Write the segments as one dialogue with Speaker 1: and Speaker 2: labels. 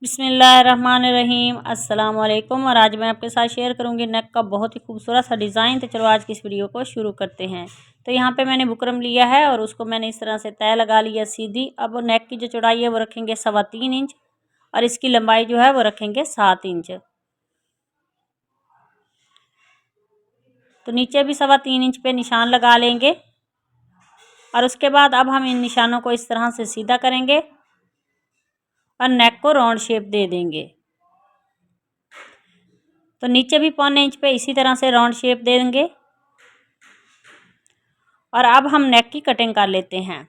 Speaker 1: बिस्मिल्लाहिर्रहमानिर्रहीम अस्सलाम वालेकुम। और आज मैं आपके साथ शेयर करूंगी नेक का बहुत ही खूबसूरत सा डिज़ाइन। तो चलो आज की इस वीडियो को शुरू करते हैं। तो यहाँ पे मैंने बुकरम लिया है और उसको मैंने इस तरह से तय लगा लिया सीधी। अब नेक की जो चौड़ाई है वो रखेंगे 3.25 इंच और इसकी लंबाई जो है वो रखेंगे 7 इंच। तो नीचे भी 3.25 इंच पे निशान लगा लेंगे और उसके बाद अब हम इन निशानों को इस तरह से सीधा करेंगे और नेक को राउंड शेप दे देंगे। तो नीचे भी 1.25 इंच पे इसी तरह से राउंड शेप देंगे और अब हम नेक की कटिंग कर लेते हैं।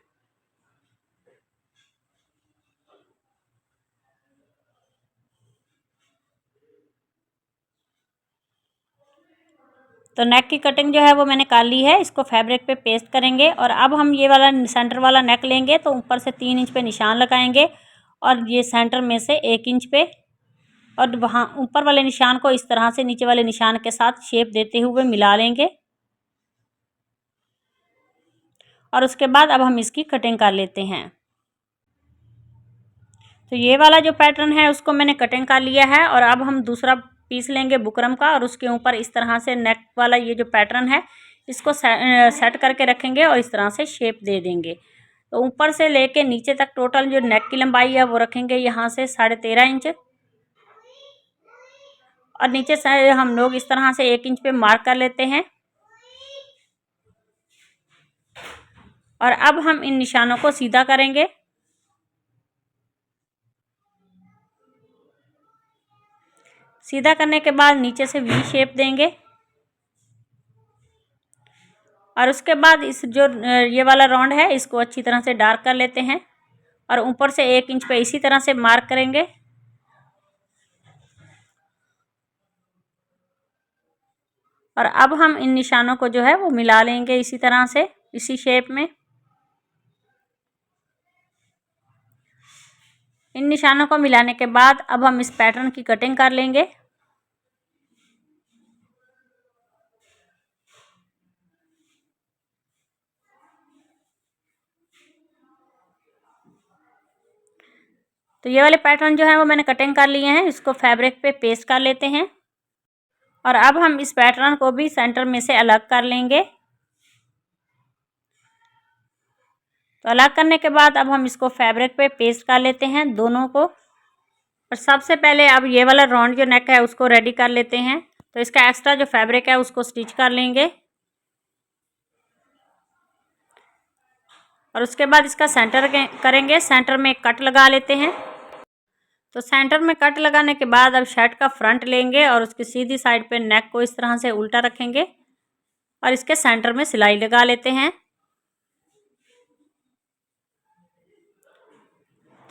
Speaker 1: तो नेक की कटिंग जो है वो मैंने कर ली है। इसको फैब्रिक पे पेस्ट करेंगे और अब हम ये वाला सेंटर वाला नेक लेंगे। तो ऊपर से 3 इंच पे निशान लगाएंगे और ये सेंटर में से 1 इंच पे और वहाँ ऊपर वाले निशान को इस तरह से नीचे वाले निशान के साथ शेप देते हुए मिला लेंगे। और उसके बाद अब हम इसकी कटिंग कर लेते हैं। तो ये वाला जो पैटर्न है उसको मैंने कटिंग कर लिया है और अब हम दूसरा पीस लेंगे बुकरम का और उसके ऊपर इस तरह से नेक वाला ये जो पैटर्न है इसको सेट करके रखेंगे और इस तरह से शेप दे देंगे। तो ऊपर से लेके नीचे तक टोटल जो नेक की लंबाई है वो रखेंगे यहाँ से 13.5 इंच और नीचे से हम लोग इस तरह से 1 इंच पे मार्क कर लेते हैं। और अब हम इन निशानों को सीधा करेंगे। सीधा करने के बाद नीचे से वी शेप देंगे और उसके बाद इस जो ये वाला राउंड है इसको अच्छी तरह से डार्क कर लेते हैं और ऊपर से 1 इंच पे इसी तरह से मार्क करेंगे। और अब हम इन निशानों को जो है वो मिला लेंगे इसी तरह से इसी शेप में। इन निशानों को मिलाने के बाद अब हम इस पैटर्न की कटिंग कर लेंगे। तो ये वाले पैटर्न जो है वो मैंने कटिंग कर लिए हैं। इसको फैब्रिक पे पेस्ट कर लेते हैं और अब हम इस पैटर्न को भी सेंटर में से अलग कर लेंगे। तो अलग करने के बाद अब हम इसको फैब्रिक पे पेस्ट कर लेते हैं दोनों को। और सबसे पहले अब ये वाला राउंड जो नेक है उसको रेडी कर लेते हैं। तो इसका एक्स्ट्रा जो फैब्रिक है उसको स्टिच कर लेंगे और उसके बाद इसका सेंटर करेंगे। सेंटर में एक कट लगा लेते हैं। तो सेंटर में कट लगाने के बाद अब शर्ट का फ्रंट लेंगे और उसकी सीधी साइड पे नेक को इस तरह से उल्टा रखेंगे और इसके सेंटर में सिलाई लगा लेते हैं।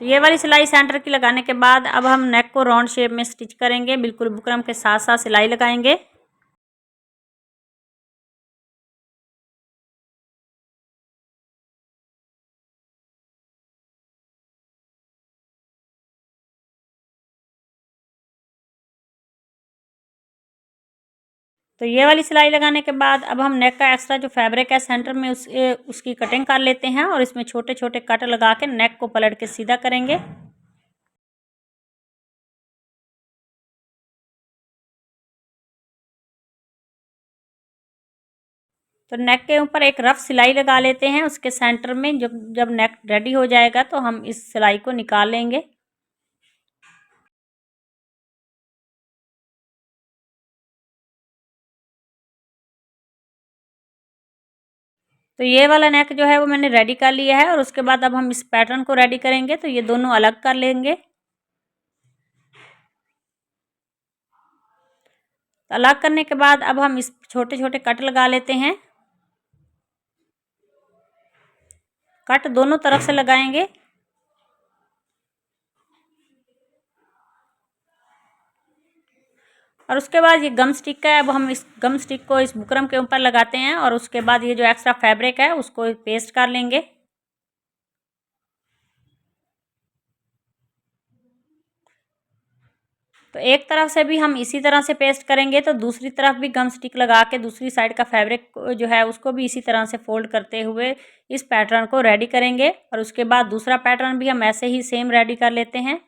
Speaker 1: तो ये वाली सिलाई सेंटर की लगाने के बाद अब हम नेक को राउंड शेप में स्टिच करेंगे। बिल्कुल बुकरम के साथ साथ सिलाई लगाएंगे। तो ये वाली सिलाई लगाने के बाद अब हम नेक का एक्स्ट्रा जो फैब्रिक है सेंटर में उसकी कटिंग कर लेते हैं और इसमें छोटे छोटे कट लगा के नेक को पलट के सीधा करेंगे। तो नेक के ऊपर एक रफ सिलाई लगा लेते हैं उसके सेंटर में। जब जब नेक रेडी हो जाएगा तो हम इस सिलाई को निकाल लेंगे। तो ये वाला नेक जो है वो मैंने रेडी कर लिया है और उसके बाद अब हम इस पैटर्न को रेडी करेंगे। तो ये दोनों अलग कर लेंगे। तो अलग करने के बाद अब हम इस छोटे छोटे कट लगा लेते हैं। कट दोनों तरफ से लगाएंगे। और उसके बाद ये गम स्टिक का है। अब हम इस गम स्टिक को इस बुकरम के ऊपर लगाते हैं और उसके बाद ये जो एक्स्ट्रा फैब्रिक है उसको पेस्ट कर लेंगे। तो एक तरफ से भी हम इसी तरह से पेस्ट करेंगे तो दूसरी तरफ भी गम स्टिक लगा के दूसरी साइड का फैब्रिक जो है उसको भी इसी तरह से फोल्ड करते हुए इस पैटर्न को रेडी करेंगे। और उसके बाद दूसरा पैटर्न भी हम ऐसे ही सेम रेडी कर लेते हैं।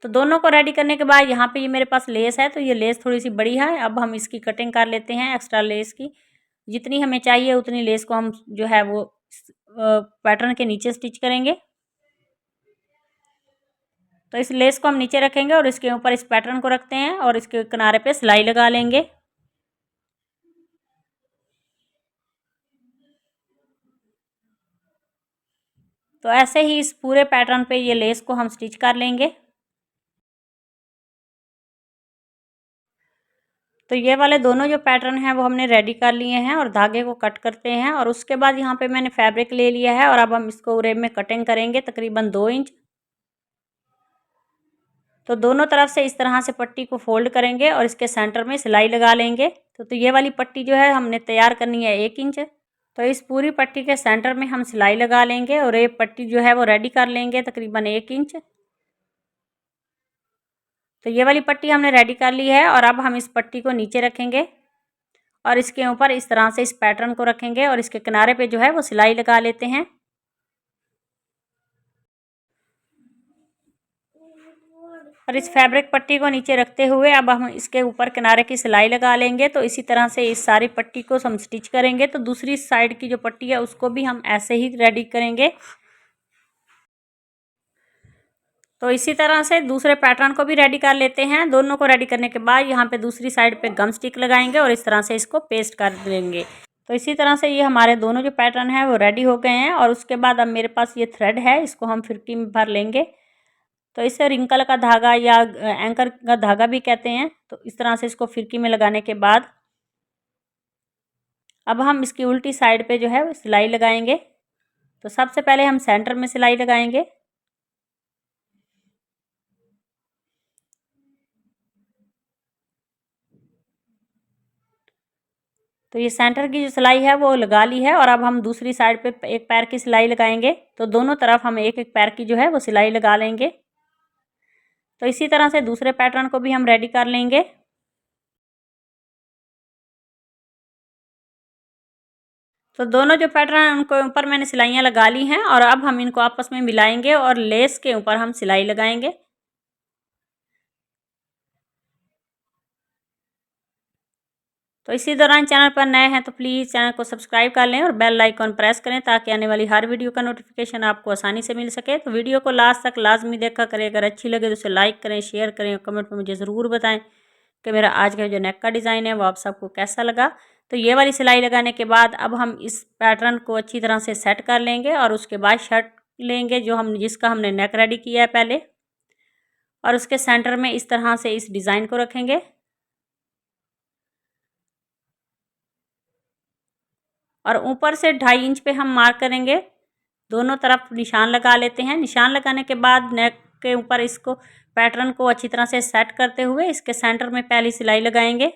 Speaker 1: तो दोनों को रेडी करने के बाद यहाँ पे ये मेरे पास लेस है, तो ये लेस थोड़ी सी बड़ी है। अब हम इसकी कटिंग कर लेते हैं एक्स्ट्रा लेस की। जितनी हमें चाहिए उतनी लेस को हम जो है वो पैटर्न के नीचे स्टिच करेंगे। तो इस लेस को हम नीचे रखेंगे और इसके ऊपर इस पैटर्न को रखते हैं और इसके किनारे पे सिलाई लगा लेंगे। तो ऐसे ही इस पूरे पैटर्न पे ये लेस को हम स्टिच कर लेंगे। तो ये वाले दोनों जो पैटर्न हैं वो हमने रेडी कर लिए हैं और धागे को कट करते हैं। और उसके बाद यहाँ पे मैंने फैब्रिक ले लिया है और अब हम इसको उरेब में कटिंग करेंगे तकरीबन 2 इंच। तो दोनों तरफ से इस तरह से पट्टी को फोल्ड करेंगे और इसके सेंटर में सिलाई लगा लेंगे। तो ये वाली पट्टी जो है हमने तैयार करनी है 1 इंच। तो इस पूरी पट्टी के सेंटर में हम सिलाई लगा लेंगे और ये पट्टी जो है वो रेडी कर लेंगे तकरीबन 1 इंच। तो ये वाली पट्टी हमने रेडी कर ली है और अब हम इस पट्टी को नीचे रखेंगे और इसके ऊपर इस तरह से इस पैटर्न को रखेंगे और इसके किनारे पे जो है वो सिलाई लगा लेते हैं। और इस फैब्रिक पट्टी को नीचे रखते हुए अब हम इसके ऊपर किनारे की सिलाई लगा लेंगे। तो इसी तरह से इस सारी पट्टी को हम स्टिच करेंगे। तो दूसरी साइड की जो पट्टी है उसको भी हम ऐसे ही रेडी करेंगे। तो इसी तरह से दूसरे पैटर्न को भी रेडी कर लेते हैं। दोनों को रेडी करने के बाद यहाँ पे दूसरी साइड पे गम स्टिक लगाएंगे और इस तरह से इसको पेस्ट कर देंगे। तो इसी तरह से ये हमारे दोनों जो पैटर्न है वो रेडी हो गए हैं। और उसके बाद अब मेरे पास ये थ्रेड है, इसको हम फिरकी में भर लेंगे। तो इसे रिंकल का धागा या एंकर का धागा भी कहते हैं। तो इस तरह से इसको फिरकी में लगाने के बाद अब हम इसकी उल्टी साइड पे जो है वो सिलाई लगाएंगे। तो सबसे पहले हम सेंटर में सिलाई लगाएंगे। तो ये सेंटर की जो सिलाई है वो लगा ली है और अब हम दूसरी साइड पे एक पैर की सिलाई लगाएंगे। तो दोनों तरफ हम एक एक पैर की जो है वो सिलाई लगा लेंगे। तो इसी तरह से दूसरे पैटर्न को भी हम रेडी कर लेंगे। तो दोनों जो पैटर्न हैं उनको ऊपर मैंने सिलाइयाँ लगा ली हैं और अब हम इनको आपस में मिलाएंगे और लेस के ऊपर हम सिलाई लगाएंगे। तो इसी दौरान चैनल पर नए हैं तो प्लीज़ चैनल को सब्सक्राइब कर लें और बेल आइकॉन प्रेस करें ताकि आने वाली हर वीडियो का नोटिफिकेशन आपको आसानी से मिल सके। तो वीडियो को लास्ट तक लाजमी देखा करें। अगर अच्छी लगे तो उसे लाइक करें, शेयर करें और कमेंट में मुझे ज़रूर बताएं कि मेरा आज का जो नेक का डिज़ाइन है वो आप सबको कैसा लगा। तो ये वाली सिलाई लगाने के बाद अब हम इस पैटर्न को अच्छी तरह से सेट कर लेंगे और उसके बाद शर्ट लेंगे जो जिसका हमने नेक रेडी किया है पहले, और उसके सेंटर में इस तरह से इस डिज़ाइन को रखेंगे और ऊपर से 2.5 इंच पे हम मार्क करेंगे। दोनों तरफ निशान लगा लेते हैं। निशान लगाने के बाद नेक के ऊपर इसको पैटर्न को अच्छी तरह से सेट करते हुए इसके सेंटर में पहली सिलाई लगाएंगे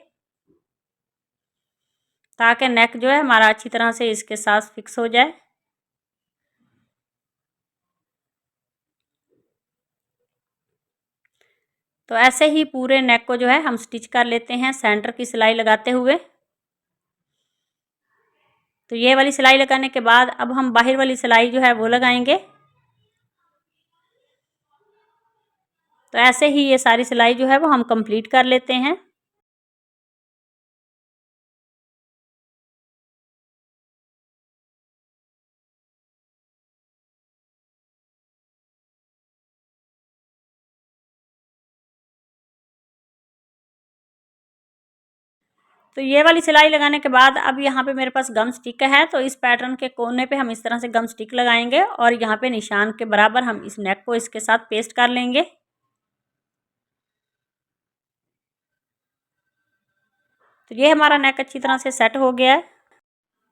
Speaker 1: ताकि नेक जो है हमारा अच्छी तरह से इसके साथ फिक्स हो जाए। तो ऐसे ही पूरे नेक को जो है हम स्टिच कर लेते हैं सेंटर की सिलाई लगाते हुए। तो ये वाली सिलाई लगाने के बाद अब हम बाहर वाली सिलाई जो है वो लगाएंगे। तो ऐसे ही ये सारी सिलाई जो है वो हम कंप्लीट कर लेते हैं। तो ये वाली सिलाई लगाने के बाद अब यहाँ पे मेरे पास गम स्टिक है। तो इस पैटर्न के कोने पे हम इस तरह से गम स्टिक लगाएंगे और यहाँ पे निशान के बराबर हम इस नेक को इसके साथ पेस्ट कर लेंगे। तो ये हमारा नेक अच्छी तरह से सेट हो गया है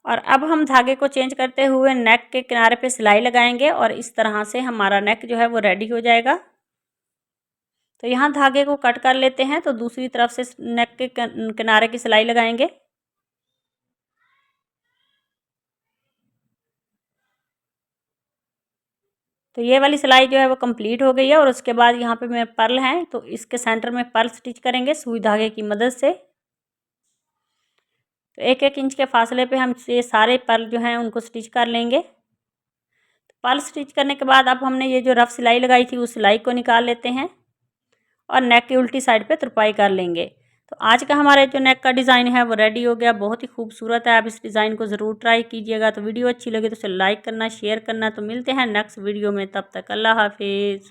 Speaker 1: और अब हम धागे को चेंज करते हुए नेक के किनारे पे सिलाई लगाएंगे और इस तरह से हमारा नेक जो है वो रेडी हो जाएगा। तो यहाँ धागे को कट कर लेते हैं। तो दूसरी तरफ से नेक के किनारे की सिलाई लगाएंगे। तो ये वाली सिलाई जो है वो कंप्लीट हो गई है और उसके बाद यहाँ पे मेरे पर्ल हैं तो इसके सेंटर में पर्ल स्टिच करेंगे सुई धागे की मदद से। तो 1-1 इंच के फासले पे हम ये सारे पर्ल जो हैं उनको स्टिच कर लेंगे। तो पर्ल स्टिच करने के बाद अब हमने ये जो रफ सिलाई लगाई थी उस सिलाई को निकाल लेते हैं। और नेक की उल्टी साइड पे तुरपाई कर लेंगे। तो आज का हमारे जो नेक का डिज़ाइन है वो रेडी हो गया, बहुत ही खूबसूरत है। आप इस डिज़ाइन को ज़रूर ट्राई कीजिएगा। तो वीडियो अच्छी लगे तो उसे लाइक करना, शेयर करना। तो मिलते हैं नेक्स्ट वीडियो में, तब तक अल्लाह हाफिज़।